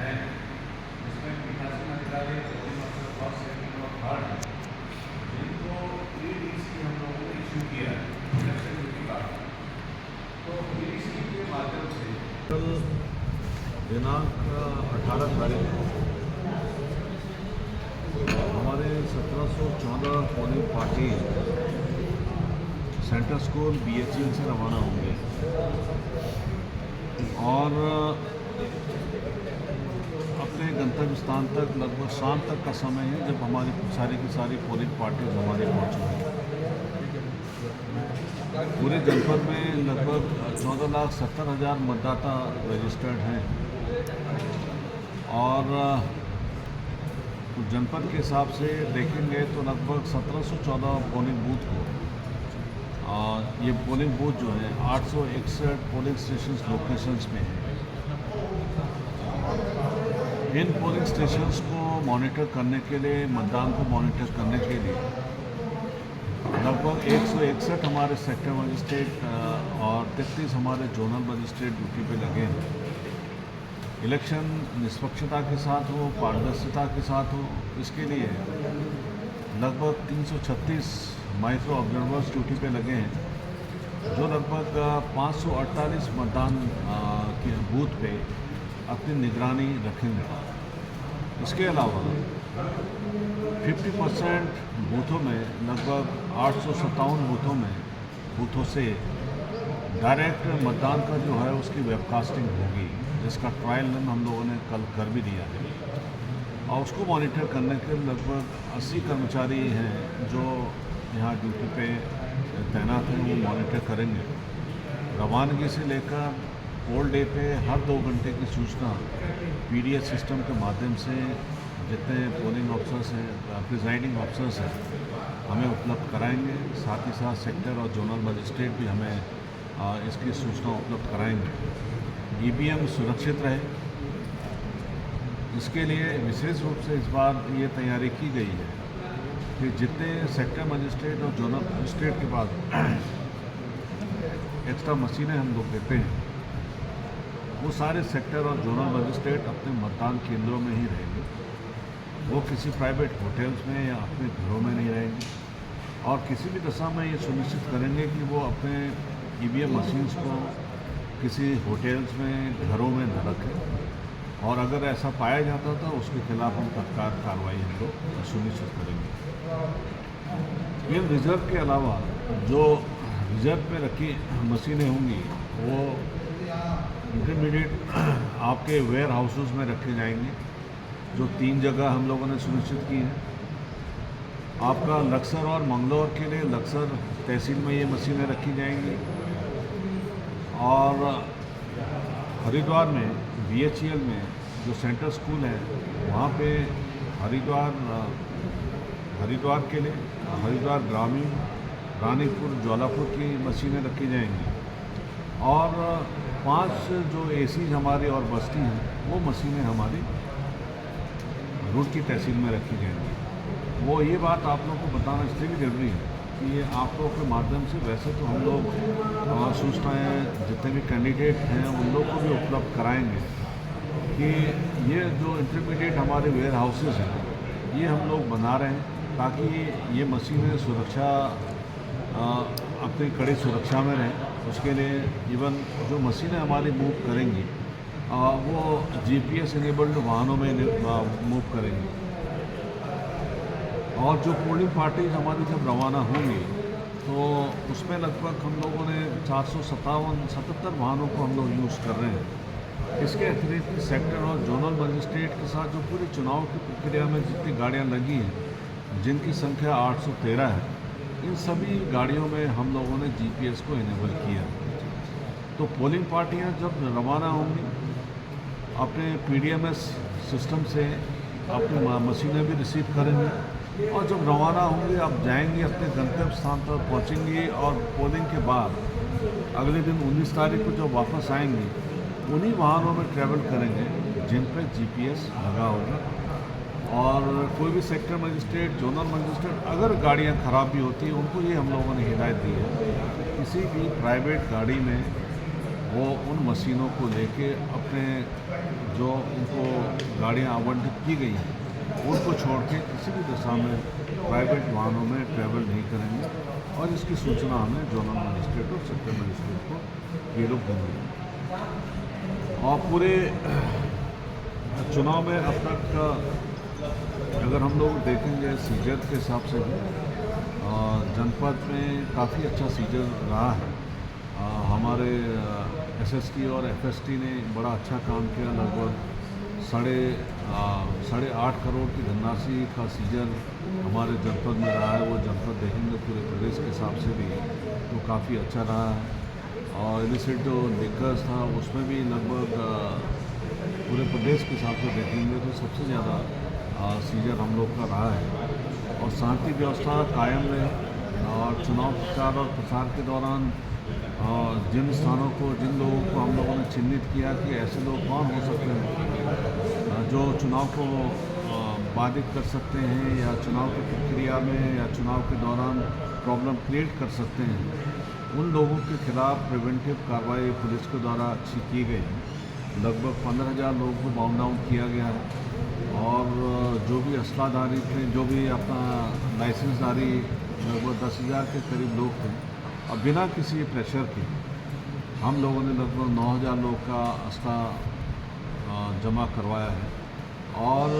हैं, जिसमें 85 अधिकारी पोलिंग अफसर फर्स्ट सेकंड और थर्ड हैं, जिनको EDC हम लोगों ने इशू किया है इलेक्शन ड्यूटी कार्ड। तो EDC के माध्यम से कल दिनांक 18 तारीख को हमारे 1714 polling party central school BHEL से रवाना होंगे और अपने गंतव्य स्थान तक लगभग शाम तक का समय है, जब हमारी सारी की सारी पोलिंग पार्टी हमारी पहुँचेंगी। पूरे जनपद में लगभग 14,70,000 मतदाता रजिस्टर्ड हैं और जनपद के हिसाब से देखेंगे तो लगभग 1714 पोलिंग बूथ को ये पोलिंग बूथ जो है 861 पोलिंग स्टेशन लोकेशंस में है। इन पोलिंग स्टेशंस को मॉनिटर करने के लिए, मतदान को मॉनिटर करने के लिए लगभग 161 हमारे सेक्टर मजिस्ट्रेट और 33 हमारे जोनल मजिस्ट्रेट ड्यूटी पे लगे हैं। इलेक्शन निष्पक्षता के साथ हो, पारदर्शिता के साथ हो, इसके लिए लगभग 336 माइक्रो ऑब्जर्वर्स ड्यूटी पे लगे हैं, जो लगभग 548 मतदान के बूथ पे अपनी निगरानी रखेंगे। इसके अलावा 50% बूथों में, लगभग 857 बूथों से डायरेक्ट मतदान का जो है उसकी वेबकास्टिंग होगी, जिसका ट्रायल रन हम लोगों ने कल कर भी दिया है और उसको मॉनिटर करने के लगभग 80 कर्मचारी हैं जो यहाँ ड्यूटी पे तैनात हैं, वो मॉनिटर करेंगे। रवानगी से लेकर पोल डे पे हर 2 घंटे की सूचना PDS सिस्टम के माध्यम से जितने पोलिंग ऑफिसर्स हैं, प्रिजाइडिंग ऑफिसर्स हैं, हमें उपलब्ध कराएंगे। साथ ही साथ सेक्टर और जोनल मजिस्ट्रेट भी हमें इसकी सूचना उपलब्ध कराएंगे। EVM सुरक्षित रहे, इसके लिए विशेष रूप से इस बार ये तैयारी की गई है कि जितने सेक्टर मजिस्ट्रेट और जोनल मजिस्ट्रेट के पास एक्स्ट्रा मशीनें हम लोग देते हैं, वो सारे सेक्टर और जोनल मजिस्ट्रेट अपने मतदान केंद्रों में ही रहेंगे। वो किसी प्राइवेट होटल्स में या अपने घरों में नहीं रहेंगे और किसी भी दशा में ये सुनिश्चित करेंगे कि वो अपने EVM मशीन्स को किसी होटल्स में, घरों में न रखें और अगर ऐसा पाया जाता था उसके खिलाफ हम तत्काल कार्रवाई हम लोग सुनिश्चित करेंगे। इन रिजर्व के अलावा जो रिजर्व में रखी मशीनें होंगी वो इंटरमीडिएट आपके वेयर हाउसेस में रखे जाएंगे, जो 3 जगह हम लोगों ने सुनिश्चित की है। आपका लक्सर और मंगलौर के लिए लक्सर तहसील में ये मशीनें रखी जाएंगी और हरिद्वार में BHEL में जो सेंट्रल स्कूल है वहाँ पे हरिद्वार के लिए हरिद्वार ग्रामीण, रानीपुर, ज्वालापुर की मशीनें रखी जाएंगी और 5 जो ACs हमारी और बस्ती हैं वो मशीनें हमारी रूट की तहसील में रखी जाएंगी। वो ये बात आप लोगों को बताना इसलिए भी जरूरी है कि ये आप लोगों के माध्यम से वैसे तो हम लोग सूचनाएँ जितने भी कैंडिडेट हैं उन लोग को भी उपलब्ध कराएंगे कि ये जो इंटरमीडिएट हमारे वेयर हाउसेस हैं ये हम लोग बना रहे हैं ताकि ये मशीनें सुरक्षा अपनी कड़ी सुरक्षा में रहें। उसके लिए इवन जो मशीनें हमारी मूव करेंगी वो GPS इनेबल्ड वाहनों में मूव करेंगी और जो पोलिंग पार्टीज हमारी जब रवाना होंगी तो उसमें लगभग हम लोगों ने 477 वाहनों को हम लोग यूज़ कर रहे हैं। इसके अतिरिक्त सेक्टर और जोनल मजिस्ट्रेट के साथ जो पूरी चुनाव की प्रक्रिया में जितनी गाड़ियां लगी हैं, जिनकी संख्या 813 है, इन सभी गाड़ियों में हम लोगों ने GPS को इनेबल किया। तो पोलिंग पार्टियां जब रवाना होंगी अपने PDMS सिस्टम से अपनी मशीनें भी रिसीव करेंगे और जब रवाना होंगे आप जाएंगे अपने गंतव्य स्थान पर पहुंचेंगे और पोलिंग के बाद अगले दिन 19 तारीख को जब वापस आएंगे उन्हीं वाहनों में ट्रैवल करेंगे जिन पर GPS लगा होगा। और कोई भी सेक्टर मजिस्ट्रेट, जोनल मजिस्ट्रेट अगर गाड़ियां ख़राब भी होती हैं उनको ये हम लोगों ने हिदायत दी है किसी भी प्राइवेट गाड़ी में वो उन मशीनों को लेके अपने जो उनको गाड़ियाँ आवंटित की गई हैं उनको छोड़ के किसी भी दिशा में प्राइवेट वाहनों में ट्रैवल नहीं करेंगे और इसकी सूचना हमें जोनल मजिस्ट्रेट और सेक्टर मजिस्ट्रेट को ये लोग देंगे। और पूरे चुनाव में अब तक अगर हम लोग देखेंगे सीजर के हिसाब से भी जनपद में काफ़ी अच्छा सीजर रहा है। हमारे एसएसटी और एफएसटी ने बड़ा अच्छा काम किया। लगभग साढ़े आठ करोड़ की धनराशि का सीजर हमारे जनपद में रहा है। वो जनपद देखेंगे पूरे प्रदेश के हिसाब से भी तो काफ़ी अच्छा रहा है। और इलिसिट जो लिकर्स था उसमें भी लगभग पूरे प्रदेश के हिसाब से देखेंगे तो सबसे ज़्यादा सीजर हम लोग का रहा है। और शांति व्यवस्था कायम रहे और चुनाव प्रचार और प्रसार के दौरान जिन स्थानों को जिन लोगों को हम लोगों ने चिन्हित किया कि ऐसे लोग कौन हो सकते हैं जो चुनाव को बाधित कर सकते हैं या चुनाव की प्रक्रिया में या चुनाव के दौरान प्रॉब्लम क्रिएट कर सकते हैं, उन लोगों के खिलाफ प्रिवेंटिव कार्रवाई पुलिस के द्वारा अच्छी की गई। लगभग 15,000 लोगों को बाउंड डाउन किया गया है और जो भी असलाधारी थे, जो भी अपना लाइसेंसधारी लगभग 10,000 के करीब लोग थे, अब बिना किसी प्रेशर के हम लोगों ने लगभग 9,000 लोग का असला जमा करवाया है। और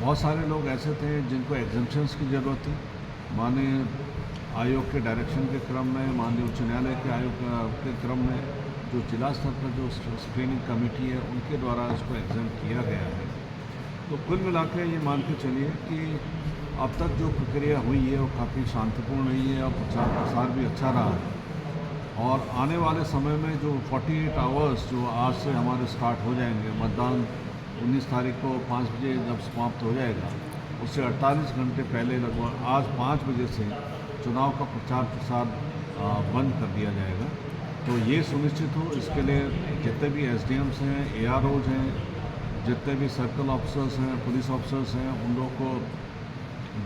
बहुत सारे लोग ऐसे थे जिनको एग्जम्पशंस की ज़रूरत थी। माननीय आयोग के डायरेक्शन के क्रम में, माननीय उच्च न्यायालय के आयोग के क्रम में जो जिला स्तर पर जो स्क्रीनिंग कमेटी है उनके द्वारा इसको एग्जाम किया गया है। तो कुल मिला के ये मान के चलिए कि अब तक जो प्रक्रिया हुई है वो काफ़ी शांतिपूर्ण रही है और प्रचार प्रसार भी अच्छा रहा है। और आने वाले समय में जो 48 आवर्स जो आज से हमारे स्टार्ट हो जाएंगे, मतदान 19 तारीख को 5 बजे जब समाप्त हो जाएगा, उससे 48 घंटे पहले लगभग आज 5 बजे से चुनाव का प्रचार प्रसार बंद कर दिया जाएगा। तो ये सुनिश्चित हो, इसके लिए जितने भी एसडीएम्स हैं, एआरओज हैं, जितने भी सर्कल ऑफिसर्स हैं, पुलिस ऑफिसर्स हैं, उन लोगों को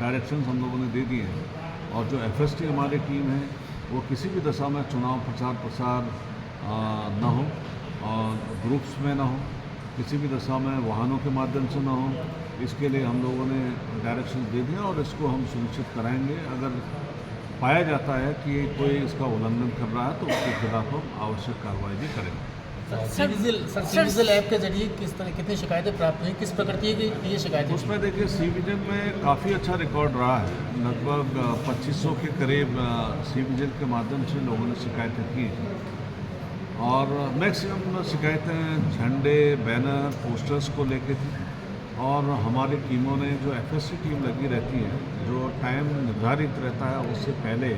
डायरेक्शंस हम लोगों ने दे दिए हैं। और जो एफएसटी हमारी टीम है वो किसी भी दशा में चुनाव प्रचार प्रसार ना हो और ग्रुप्स में ना हो, किसी भी दशा में वाहनों के माध्यम से ना हो, इसके लिए हम लोगों ने डायरेक्शन दे दिया और इसको हम सुनिश्चित कराएंगे। अगर पाया जाता है कि कोई इसका उल्लंघन कर रहा है तो उसके खिलाफ हम आवश्यक कार्रवाई भी करेंगे। सीविजिल ऐप के जरिए कितनी शिकायतें प्राप्त हुई, किस प्रकृति की ये शिकायतें? उसमें देखिए सीविजिल में काफ़ी अच्छा रिकॉर्ड रहा है। लगभग 2500 के करीब सीविजिल के माध्यम से लोगों ने शिकायतें की और मैक्सिमम शिकायतें झंडे, बैनर, पोस्टर्स को लेके थी। और हमारी टीमों ने जो एफएससी टीम लगी रहती है, जो टाइम निर्धारित रहता है उससे पहले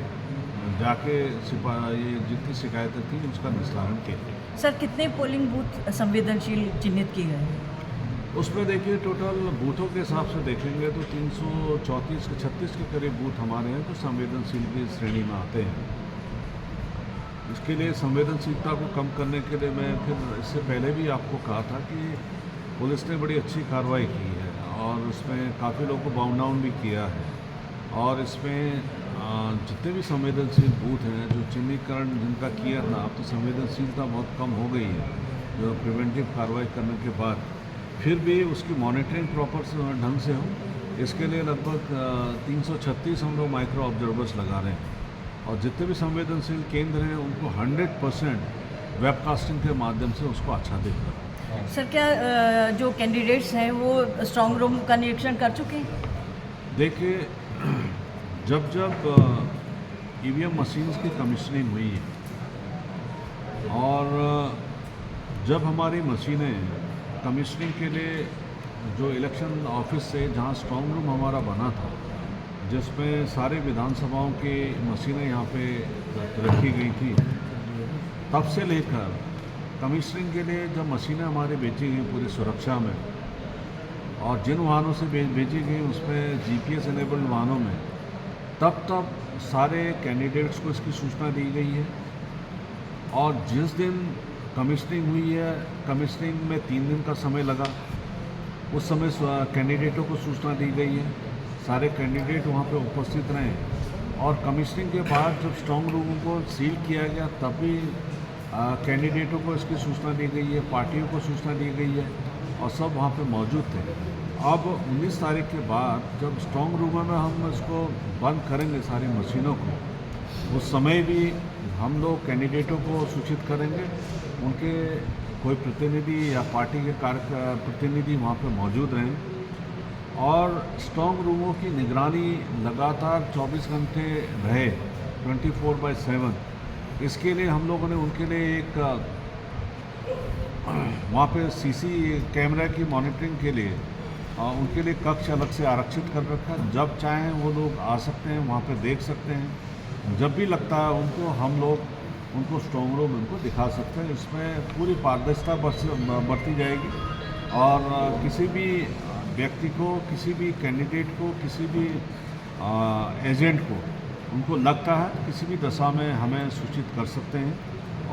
जाके ये जितनी शिकायतें थी उसका निस्तारण किया। सर, कितने पोलिंग बूथ संवेदनशील चिन्हित किए गए हैं? उसमें देखिए टोटल बूथों के हिसाब से देखेंगे तो 334 के 36 के करीब बूथ हमारे हैं जो संवेदनशील की श्रेणी में आते हैं। इसके लिए संवेदनशीलता को कम करने के लिए मैं फिर इससे पहले भी आपको कहा था कि पुलिस ने बड़ी अच्छी कार्रवाई की है और उसमें काफ़ी लोगों को बाउंड डाउन भी किया है। और इसमें जितने भी संवेदनशील बूथ हैं जो चिन्हीकरण जिनका किया था, अब तो संवेदनशीलता बहुत कम हो गई है जो प्रिवेंटिव कार्रवाई करने के बाद, फिर भी उसकी मॉनिटरिंग प्रॉपर ढंग से हो, इसके लिए लगभग 336 हम लोग माइक्रो ऑब्जर्वर्स लगा रहे हैं। और जितने भी संवेदनशील केंद्र हैं उनको 100% वेबकास्टिंग के माध्यम से उसको अच्छा दिख रहा है। सर, क्या जो कैंडिडेट्स हैं वो स्ट्रांग रूम का निरीक्षण कर चुके हैं? देखिए, जब ईवीएम मशीन्स की कमीशनिंग हुई है और जब हमारी मशीनें कमीशनिंग के लिए जो इलेक्शन ऑफिस से जहां स्ट्रांग रूम हमारा बना था, जिसमें सारे विधानसभाओं की मशीनें यहाँ पे रखी गई थी, तब से लेकर कमीशनिंग के लिए जब मशीनें हमारी बेची गई पूरी सुरक्षा में और जिन वाहनों से बेची गई उसमें जीपीएस इनेबल्ड वाहनों में, तब सारे कैंडिडेट्स को इसकी सूचना दी गई है। और जिस दिन कमीशनिंग हुई है, कमीशनिंग में 3 दिन का समय लगा, उस समय कैंडिडेटों को सूचना दी गई है, सारे कैंडिडेट वहाँ पे उपस्थित रहे। और कमीशनिंग के बाद जब स्ट्रांग रूम को सील किया गया तब भी कैंडिडेटों को इसकी सूचना दी गई है, पार्टियों को सूचना दी गई है और सब वहाँ पे मौजूद थे। अब 19 तारीख के बाद जब स्ट्रॉन्ग रूम में हम इसको बंद करेंगे सारी मशीनों को, उस समय भी हम लोग कैंडिडेटों को सूचित करेंगे, उनके कोई प्रतिनिधि या पार्टी के प्रतिनिधि वहाँ पे मौजूद रहें और स्ट्रॉन्ग रूमों की निगरानी लगातार 24 घंटे रहे 24/7। इसके लिए हम लोगों ने उनके लिए एक वहाँ पे सीसी कैमरा की मॉनिटरिंग के लिए उनके लिए कक्ष अलग से आरक्षित कर रखा है। जब चाहें वो लोग आ सकते हैं, वहाँ पे देख सकते हैं। जब भी लगता है उनको, हम लोग उनको स्ट्रॉन्ग रूम उनको दिखा सकते हैं। इसमें पूरी पारदर्शिता बरती जाएगी और किसी भी व्यक्ति को, किसी भी कैंडिडेट को, किसी भी एजेंट को उनको लगता है किसी भी दशा में हमें सूचित कर सकते हैं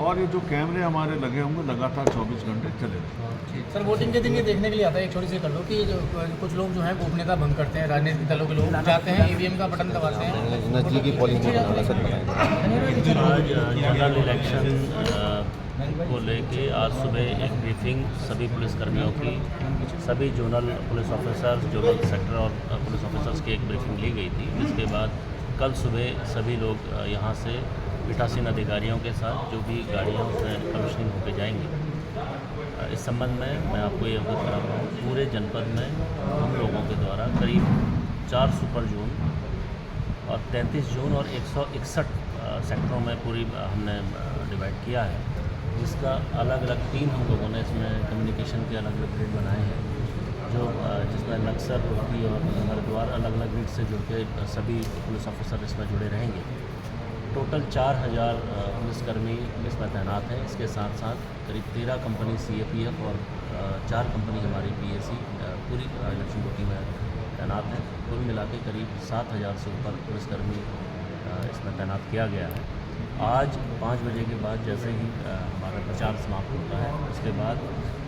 और ये जो कैमरे हमारे लगे होंगे लगातार 24 घंटे चलेंगे। सर वोटिंग के दिन ये देखने के लिए आता है, एक छोटी सी कर लो कि जो कुछ लोग जो है गोपनीयता भंग करते हैं, राजनीतिक दलों के लोग जाते हैं ईवीएम का बटन दबाते हैं। नजदीकी पोलिंग आज जनरल इलेक्शन को लेके आज सुबह एक ब्रीफिंग सभी पुलिसकर्मियों की, सभी zonal police officers, zonal sector और पुलिस ऑफिसर्स की एक ब्रीफिंग ली गई थी। जिसके बाद कल सुबह सभी लोग यहाँ से पीठासीन अधिकारियों के साथ जो भी गाड़ियाँ उसमें कमीशनिंग होकर जाएंगी। इस संबंध में मैं आपको ये अवगत करा रहा हूँ, पूरे जनपद में हम लोगों के द्वारा करीब 4 सुपर जोन और 33 जोन और 161 सेक्टरों में पूरी हमने डिवाइड किया है, जिसका अलग अलग 3 हम लोगों ने इसमें कम्युनिकेशन के अलग अलग ग्रिड बनाए हैं, जो जिसमें नक्सर, रोहती और हरिद्वार अलग अलग ग्रिड से जुड़ के सभी पुलिस ऑफिसर इसमें जुड़े रहेंगे। टोटल 4000 पुलिसकर्मी इसमें तैनात हैं। इसके साथ साथ करीब 13 कंपनी CAPF और 4 कंपनी हमारी PAC पूरी इलेक्शन ड्यूटी में तैनात हैं। कुल मिला के करीब 7000 से ऊपर पुलिसकर्मी इसमें तैनात किया गया है। आज 5 बजे के बाद जैसे ही हमारा प्रचार समाप्त होता है, उसके बाद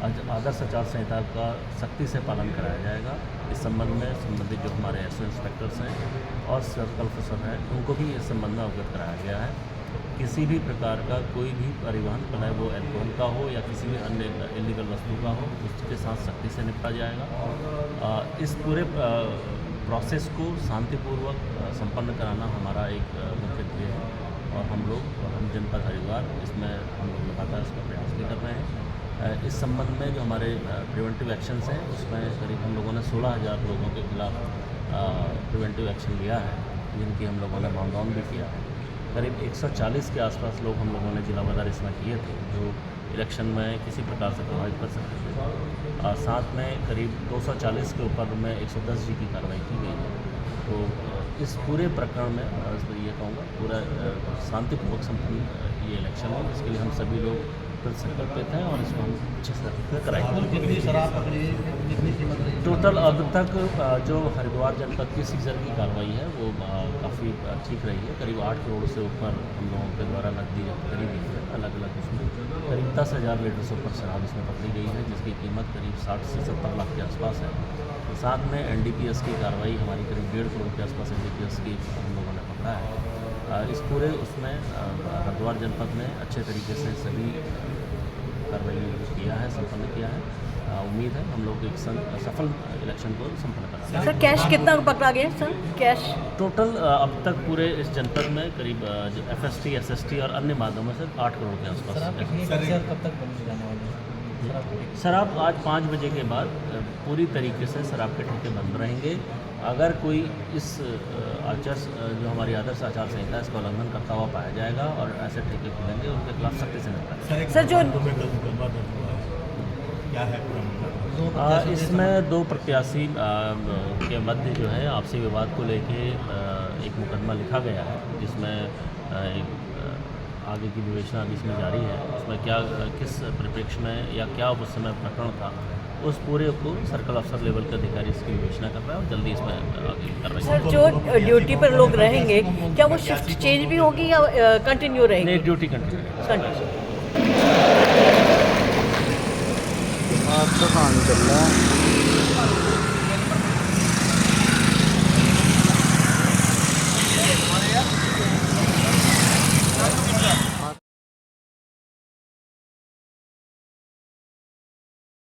आदर्श आचार संहिता का सख्ती से पालन कराया जाएगा। इस संबंध में संबंधित जो हमारे SO इंस्पेक्टर्स हैं और सर्कल ऑफिसर हैं, उनको भी इस संबंध में अवगत कराया गया है। किसी भी प्रकार का कोई भी परिवहन, भले वो अल्कोहल का हो या किसी भी अन्य इलीगल वस्तु का हो, उसके साथ सख्ती से निपटा जाएगा। इस पूरे प्रोसेस को शांतिपूर्वक संपन्न कराना हमारा एक मुख्य ध्येय है और हम जनपद हरिद्वार इसमें हम लोग लगातार इसका प्रयास भी कर रहे हैं। इस संबंध में जो हमारे प्रिवेंटिव एक्शंस हैं, उसमें करीब हम लोगों ने 16000 लोगों के खिलाफ प्रिवेंटिव एक्शन लिया है, जिनकी हम लोगों ने माउंट डाउन भी किया है। करीब 140 के आसपास लोग हम लोगों ने जिला बदर इसमें किए थे, जो इलेक्शन में किसी प्रकार से प्रभावित कर सकते थे। साथ में करीब 240 के ऊपर में 110G की कार्रवाई की गई है। तो इस पूरे प्रकरण में ये कहूँगा पूरा शांतिपूर्वक संपन्न ये इलेक्शन हो, जिसके लिए हम सभी लोग संकल्पित हैं और इसको हम अच्छे से कराएंगे। टोटल अब तक जो हरिद्वार जनपद की सीजर की कार्रवाई है वो काफ़ी ठीक रही है। करीब 8 करोड़ से ऊपर हम लोगों के द्वारा नकदी जब्त करी गई है। अलग अलग उसमें करीब 10,000 लीटर से ऊपर शराब इसमें पकड़ी गई है, जिसकी कीमत करीब 60 से 70 लाख के आसपास है। साथ में NDPS की कार्रवाई हमारी करीब 1.5 करोड़ के आसपास NDPS की हम लोगों ने पकड़ा है। इस पूरे उसमें हरिद्वार जनपद में अच्छे तरीके से सभी कार्रवाई किया है, संपन्न किया है। उम्मीद है हम लोग एक सफल इलेक्शन को संपन्न करेंगे। सर कैश कितना पकड़ा गया सर? कैश टोटल अब तक पूरे इस जनपद में करीब FST, SST और अन्य माध्यमों से 8 करोड़ के आसपास। कब तक बंद जाने वाले हैं? शराब आज 5 बजे के बाद पूरी तरीके से शराब के ठेके बंद रहेंगे। अगर कोई इस जो हमारी आदर्श आचार संहिता है इसका उल्लंघन करता हुआ पाया जाएगा और ऐसे ठेके खुलेंगे, उनके खिलाफ सख्ती से निपटा सर जो क्या है इसमें 2 प्रत्याशी के मध्य जो है आपसी विवाद को लेके एक मुकदमा लिखा गया है, जिसमें आगे की विवेचना अभी इसमें जारी है। उसमें क्या किस परिप्रेक्ष्य में या क्या उस समय प्रकरण था, उस पूरे को सर्कल अफसर लेवल के अधिकारी इसकी विवेचना कर रहा है और जल्दी इसमें आगे कर रहे हैं। सर जो ड्यूटी पर लोग रहेंगे, क्या वो शिफ्ट चेंज भी होगी या कंटिन्यू रहेगी? नहीं, ड्यूटी कंटिन्यू। आपका काम चल रहा है।